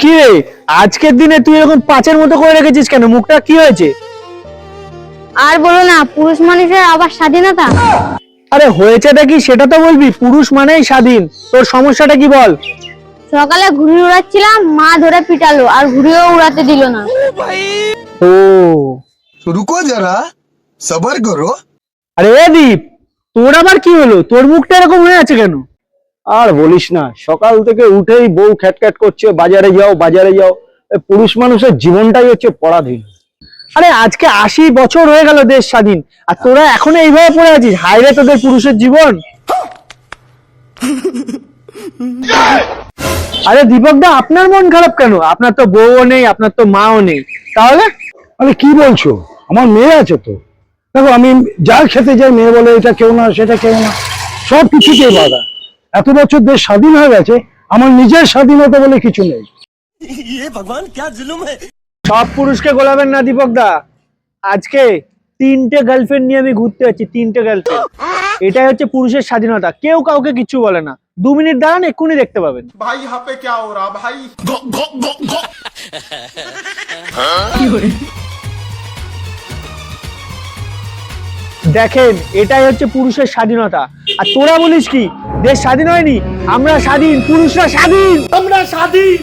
কি রে, আজকের দিনে তুই এরকম পাঁচের মতো করে রেখেছিস কেন? মুখটা কি হয়েছে? আর বলো না, পুরুষ মানুষের আবার স্বাধীনতা। আরে হয়েছেটা কি সেটা তো বলবি। পুরুষ মানেই স্বাধীন। তোর সমস্যাটা কি বল? সকালে ঘুড়ি উড়াচ্ছিলাম, মা ধরে পিটালো আর ঘুড়িও উড়াতে দিল না। ও, तो रुको जरा सबर करो। আরে এ দীপ, তোর আবার কি হলো? তোর মুখটা এরকম হয়ে আছে কেন? আর বলিস না, সকাল থেকে উঠেই বউ খ্যাটখ্যাট করছে, বাজারে যাও বাজারে যাও। এই পুরুষ মানুষের জীবনটাই হচ্ছে পরাধীন। আরে আজকে 80 বছর হয়ে গেল দেশ স্বাধীন, আর তোরা এখনো এইভাবে পড়ে আছিস। হায়রে তোদের পুরুষের জীবন। আরে দীপক দা, আপনার মন খারাপ কেন? আপনার তো বউও নেই, আপনার তো মাও নেই, তাহলে? আরে কি বলছো? আমার মেয়ে আছে তো। দেখো, আমি যা খেতে যাই মেয়ে বলে এটা কেউ না সেটা কেউ না, সব কিছুতেই বাধা। এত বছর দেশ স্বাধীন হয়ে গেছে, আমার নিজের স্বাধীনতা বলে কিছু নেই। সব পুরুষকে গোলাবেন না দীপক দা। আজকে 3টে গার্লফ্রেন্ড নিয়ে আমি ঘুরতে যাচ্ছি, 3টে গার্লফ্রেন্ড। এটাই হচ্ছে পুরুষের স্বাধীনতা। কেউ কাউকে কিচ্ছু বলে না। 2 মিনিট দাঁড়ান, এক্ষুনি দেখতে পাবেন। भाई यहाँ पे क्या हो रहा भाई। দেখেন, এটাই হচ্ছে পুরুষের স্বাধীনতা। আর তোরা বলিস কি দেশ স্বাধীন হয়নি? আমরা স্বাধীন, পুরুষরা স্বাধীন, আমরা স্বাধীন।